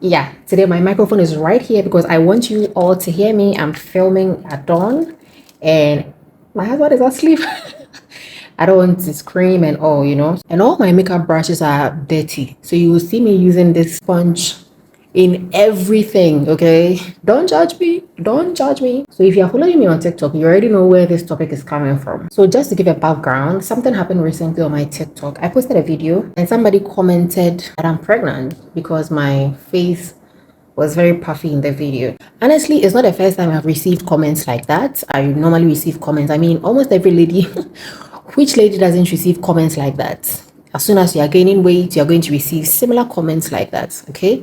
Yeah, today my microphone is right here because I want you all to hear me. I'm filming at dawn and my husband is asleep. I don't want to scream and all, And all my makeup brushes are dirty. So you will see me using this sponge in everything, okay? Don't judge me. Don't judge me. So if you're following me on TikTok, you already know where this topic is coming from. So just to give a background, something happened recently on my TikTok. I posted a video and somebody commented that I'm pregnant because my face was very puffy in the video. Honestly, it's not the first time I've received comments like that. I normally receive comments. I mean, almost every lady, which lady doesn't receive comments like that? As soon as you are gaining weight, you're going to receive similar comments like that, okay?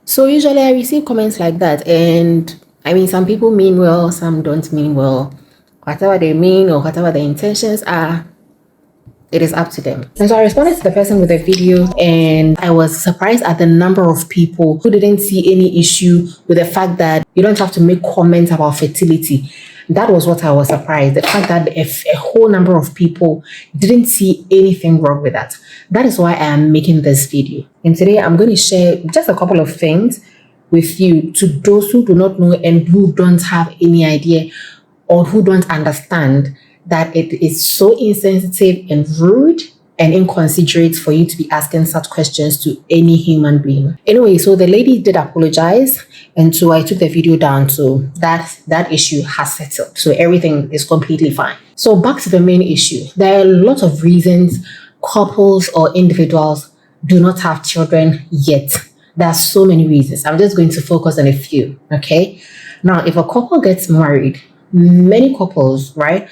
So usually I receive comments like that, and I mean, some people mean well, some don't mean well. Whatever they mean or whatever their intentions are, it is up to them. And so I responded to the person with a video, and I was surprised at the number of people who didn't see any issue with the fact that you don't have to make comments about fertility. That was what I was surprised. The fact that a whole number of people didn't see anything wrong with that. That is why I am making this video. And today I'm going to share just a couple of things with you to those who do not know and who don't have any idea or who don't understand that it is so insensitive and rude and inconsiderate for you to be asking such questions to any human being. Anyway, so the lady did apologize, and so I took the video down, so that issue has settled. So everything is completely fine. So back to the main issue. There are a lot of reasons couples or individuals do not have children yet. There are so many reasons. I'm just going to focus on a few, okay? Now, if a couple gets married, many couples, right,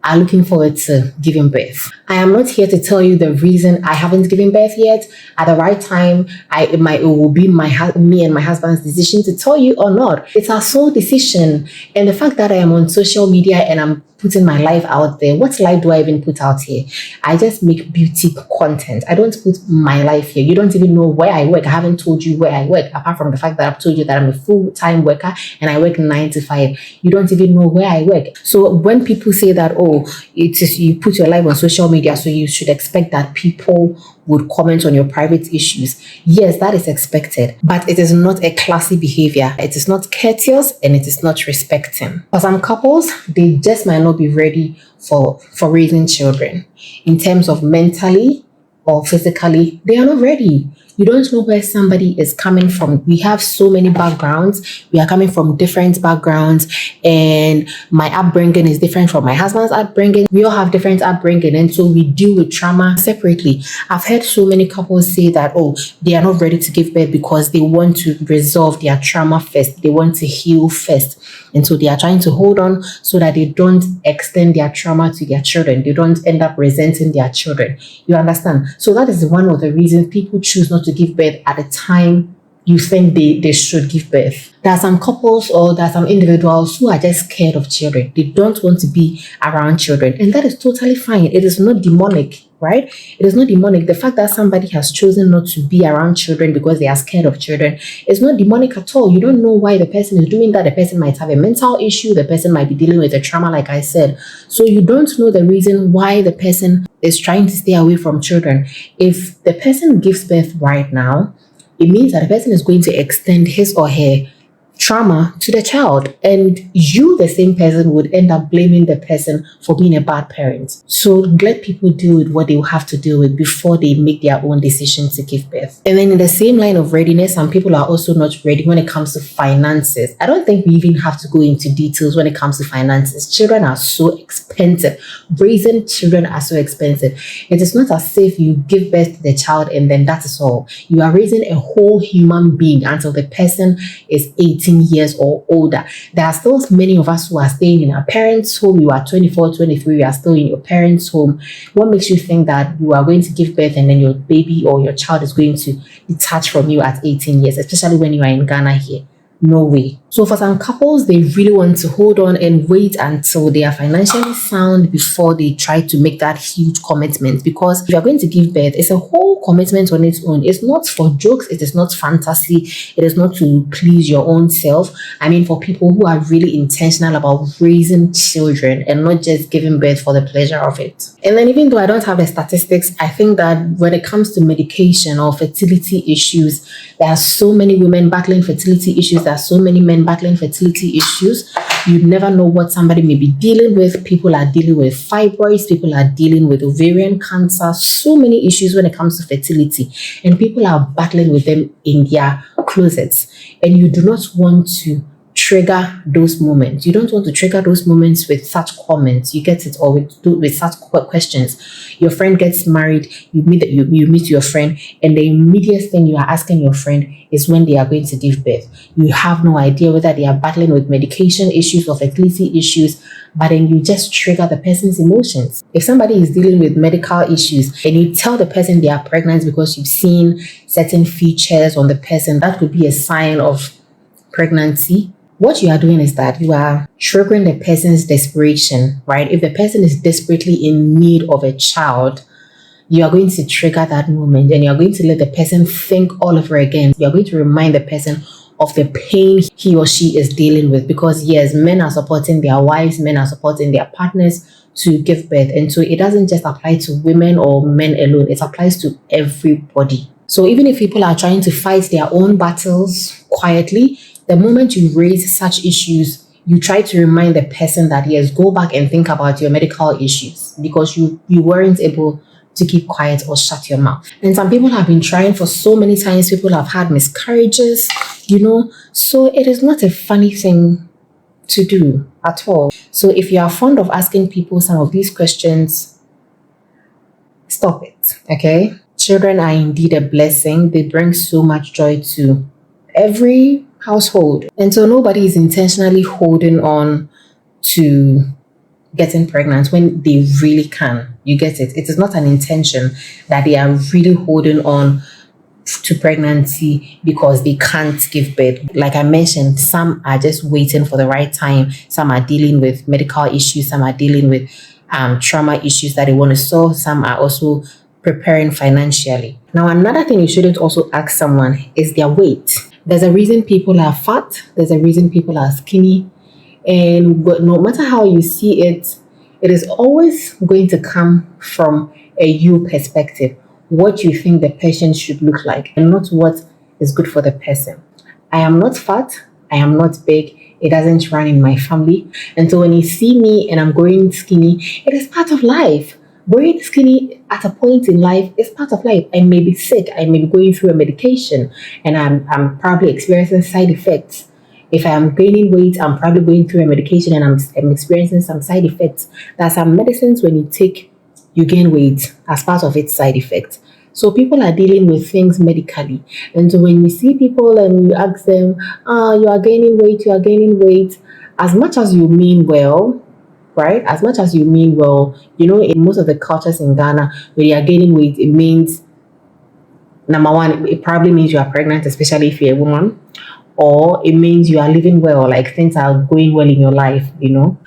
are looking forward to giving birth. I am not here to tell you the reason I haven't given birth yet. At the right time, it will be me and my husband's decision to tell you or not. It's our sole decision. And the fact that I am on social media and I'm putting my life out there, what life do I even put out here? I just make beauty content. I don't put my life here. You don't even know where I work. I haven't told you where I work, apart from the fact that I've told you that I'm a full-time worker and I work 9 to 5. You don't even know where I work. So when people say that, oh, it is you put your life on social media, so you should expect that people would comment on your private issues. Yes, that is expected, but it is not a classy behavior. It is not courteous and it is not respecting. For some couples, they just might not be ready for raising children. In terms of mentally or physically, they are not ready. You don't know where somebody is coming from. We have so many backgrounds. We are coming from different backgrounds, and my upbringing is different from my husband's upbringing. We all have different upbringing, and so we deal with trauma separately. I've heard so many couples say that, oh, they are not ready to give birth because they want to resolve their trauma first. They want to heal first. And so they are trying to hold on so that they don't extend their trauma to their children. They don't end up resenting their children. You understand? So that is one of the reasons people choose not to give birth at the time you think they should give birth. There are some couples or there are some individuals who are just scared of children. They don't want to be around children. And that is totally fine. It is not demonic, right? It is not demonic. The fact that somebody has chosen not to be around children because they are scared of children is not demonic at all. You don't know why the person is doing that. The person might have a mental issue. The person might be dealing with a trauma, like I said. So you don't know the reason why the person is trying to stay away from children. If the person gives birth right now, it means that the person is going to extend his or her trauma to the child, and you, the same person, would end up blaming the person for being a bad parent. So let people deal with what they will have to deal with before they make their own decision to give birth. And then in the same line of readiness, some people are also not ready when it comes to finances. I don't think we even have to go into details when it comes to finances. Children are so expensive. Raising children are so expensive. It is not as if you give birth to the child and then that is all. You are raising a whole human being until the person is 18 years or older. There are still many of us who are staying in our parents' home. You are 24, 23, you are still in your parents' home. What makes you think that you are going to give birth and then your baby or your child is going to detach from you at 18 years, especially when you are in Ghana here? no way. So for some couples, they really want to hold on and wait until they are financially sound before they try to make that huge commitment. Because if you're going to give birth, it's a whole commitment on its own. It's not for jokes, it is not fantasy, it is not to please your own self. I mean, for people who are really intentional about raising children and not just giving birth for the pleasure of it. And then, even though I don't have the statistics, I think that when it comes to medication or fertility issues, there are so many women battling fertility issues, there are so many men battling fertility issues. You never know what somebody may be dealing with. People are dealing with fibroids, people are dealing with ovarian cancer, so many issues when it comes to fertility, and people are battling with them in their closets. And you do not want to trigger those moments. You don't want to trigger those moments with such comments. You get it, or with such questions. Your friend gets married, you meet your friend, and the immediate thing you are asking your friend is when they are going to give birth. You have no idea whether they are battling with medication issues or fertility issues, but then you just trigger the person's emotions. If somebody is dealing with medical issues and you tell the person they are pregnant because you've seen certain features on the person, that could be a sign of pregnancy. What you are doing is that you are triggering the person's desperation, right? If the person is desperately in need of a child, you are going to trigger that moment, and you are going to let the person think all over again. You are going to remind the person of the pain he or she is dealing with, because yes, men are supporting their wives, men are supporting their partners to give birth. And so it doesn't just apply to women or men alone, it applies to everybody. So even if people are trying to fight their own battles quietly, the moment you raise such issues, you try to remind the person that yes, go back and think about your medical issues, because you weren't able to keep quiet or shut your mouth. And some people have been trying for so many times. People have had miscarriages, so it is not a funny thing to do at all. So if you are fond of asking people some of these questions, stop it, okay? Children are indeed a blessing. They bring so much joy to every household. And so nobody is intentionally holding on to getting pregnant when they really can. You get it? It is not an intention that they are really holding on to pregnancy because they can't give birth. Like I mentioned, some are just waiting for the right time. Some are dealing with medical issues. Some are dealing with trauma issues that they want to solve. Some are also preparing financially. Now, another thing you shouldn't also ask someone is their weight. There's a reason people are fat. There's a reason people are skinny. And no matter how you see it, it is always going to come from a you perspective. What you think the person should look like, and not what is good for the person. I am not fat. I am not big. It doesn't run in my family. And so when you see me and I'm going skinny, it is part of life. Going skinny at a point in life is part of life. I may be sick. I may be going through a medication, and I'm probably experiencing side effects. If I am gaining weight, I'm probably going through a medication and I'm experiencing some side effects. There are some medicines when you take, you gain weight as part of its side effects. So people are dealing with things medically. And so when you see people and you ask them, you are gaining weight, as much as you mean well, right? As much as you mean well, in most of the cultures in Ghana, when you are gaining weight, it means, number one, it probably means you are pregnant, especially if you're a woman, or it means you are living well, like things are going well in your life,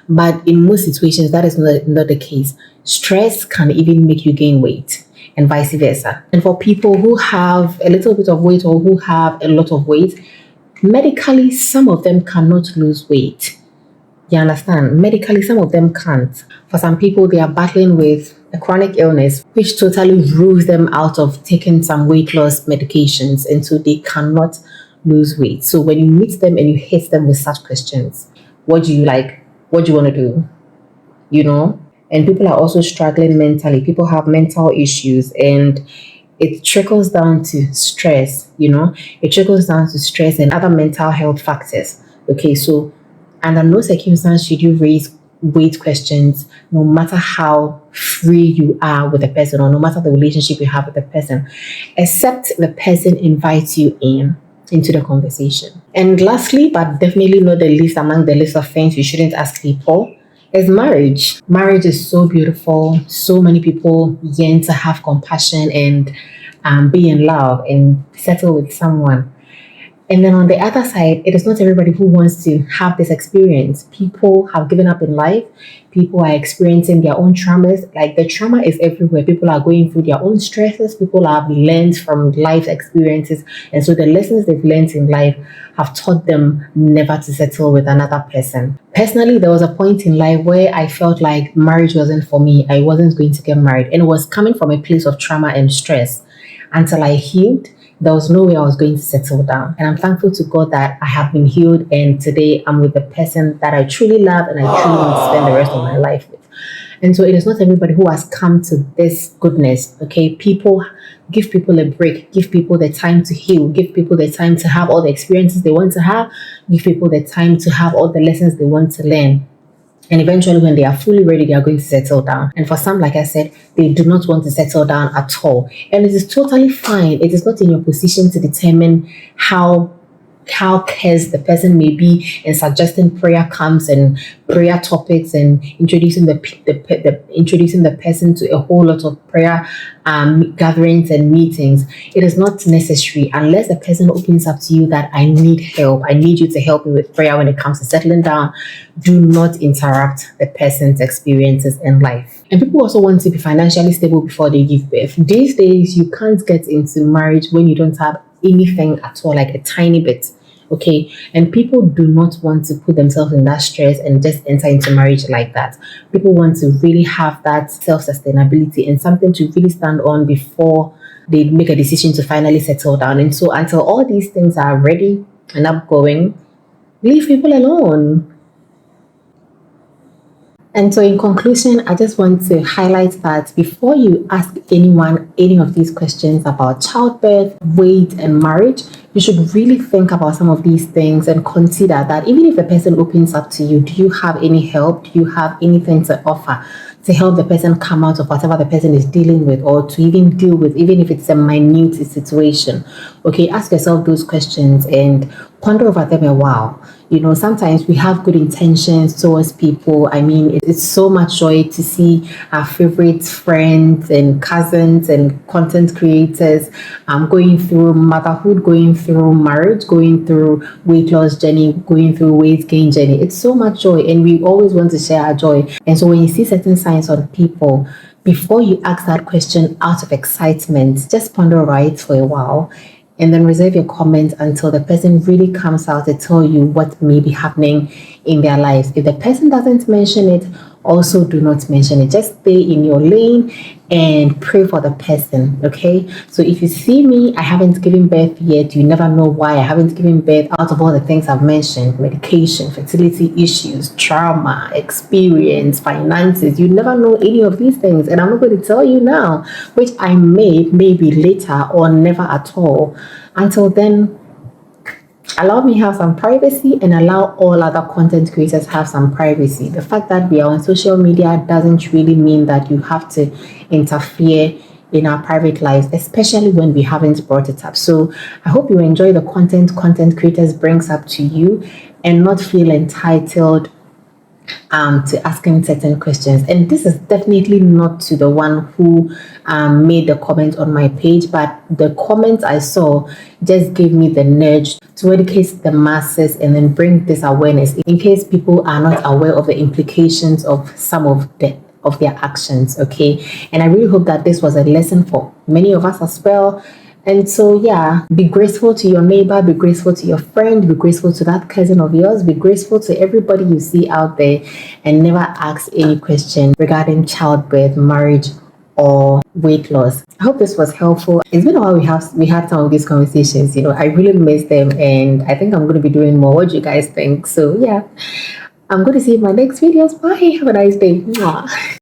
But in most situations, that is not the case. Stress can even make you gain weight, and vice versa. And for people who have a little bit of weight or who have a lot of weight, medically, some of them cannot lose weight. You understand? Medically, some of them can't. For some people, they are battling with a chronic illness, which totally rules them out of taking some weight loss medications, and so they cannot lose weight. So when you meet them and you hit them with such questions, what do you like? What do you want to do? And people are also struggling mentally. People have mental issues, and it trickles down to stress, It trickles down to stress and other mental health factors. Okay, so under no circumstance should you raise weight questions, no matter how free you are with the person or no matter the relationship you have with the person, except the person invites you into the conversation. And lastly, but definitely not the least among the list of things you shouldn't ask people, is marriage. Marriage is so beautiful. So many people yearn to have compassion and be in love and settle with someone. And then on the other side, it is not everybody who wants to have this experience. People have given up in life. People are experiencing their own traumas. Like the trauma is everywhere. People are going through their own stresses. People have learned from life experiences. And so the lessons they've learned in life have taught them never to settle with another person. Personally, there was a point in life where I felt like marriage wasn't for me. I wasn't going to get married. And it was coming from a place of trauma and stress. Until I healed, there was no way I was going to settle down. And I'm thankful to God that I have been healed, and today I'm with the person that I truly love and I truly want to spend the rest of my life with. And so it is not everybody who has come to this goodness. Okay, people give people a break, give people the time to heal, give people the time to have all the experiences they want to have, give people the time to have all the lessons they want to learn. And eventually, when they are fully ready, they are going to settle down. And for some, like I said, they do not want to settle down at all. And it is totally fine. It is not in your position to determine how cursed the person may be, and suggesting prayer camps and prayer topics and introducing introducing the person to a whole lot of prayer gatherings and meetings. It is not necessary unless the person opens up to you that I need help. I need you to help me with prayer when it comes to settling down. Do not interrupt the person's experiences in life. And people also want to be financially stable before they give birth. These days, you can't get into marriage when you don't have anything at all, like a tiny bit. Okay, and people do not want to put themselves in that stress and just enter into marriage like that. People want to really have that self-sustainability and something to really stand on before they make a decision to finally settle down. And so until all these things are ready and upgoing, leave people alone. And so, in conclusion, I just want to highlight that before you ask anyone any of these questions about childbirth, weight, and marriage, you should really think about some of these things and consider that even if the person opens up to you, do you have any help? Do you have anything to offer to help the person come out of whatever the person is dealing with, or to even deal with, even if it's a minute situation? Okay, ask yourself those questions and ponder over them a while. You know, sometimes we have good intentions towards people. I mean, it's so much joy to see our favorite friends and cousins and content creators going through motherhood, going through marriage, going through weight loss journey, going through weight gain journey. It's so much joy, and we always want to share our joy. And so when you see certain signs on people, before you ask that question out of excitement, just ponder over it for a while, and then reserve your comment until the person really comes out to tell you what may be happening in their lives. If the person doesn't mention it, also do not mention it. Just stay in your lane and pray for the person, okay? So if you see me, I haven't given birth yet, you never know why I haven't given birth out of all the things I've mentioned: medication, fertility issues, trauma, experience, finances. You never know any of these things, and I'm not going to tell you now, which I may, maybe later, or never at all. Until then, allow me have some privacy, and allow all other content creators have some privacy. The fact that we are on social media doesn't really mean that you have to interfere in our private lives, especially when we haven't brought it up. So I hope you enjoy the content creators brings up to you, and not feel entitled to asking certain questions. And this is definitely not to the one who made the comment on my page, but the comments I saw just gave me the nudge to educate the masses and then bring this awareness in case people are not aware of the implications of some of their actions. Okay, and I really hope that this was a lesson for many of us as well. And so, yeah, be grateful to your neighbor, be grateful to your friend, be grateful to that cousin of yours, be grateful to everybody you see out there, and never ask any question regarding childbirth, marriage, or weight loss. I hope this was helpful. It's been a while we had some of these conversations. You know, I really miss them, and I think I'm going to be doing more. What do you guys think? So, yeah, I'm going to see you in my next videos. Bye. Have a nice day. Mwah.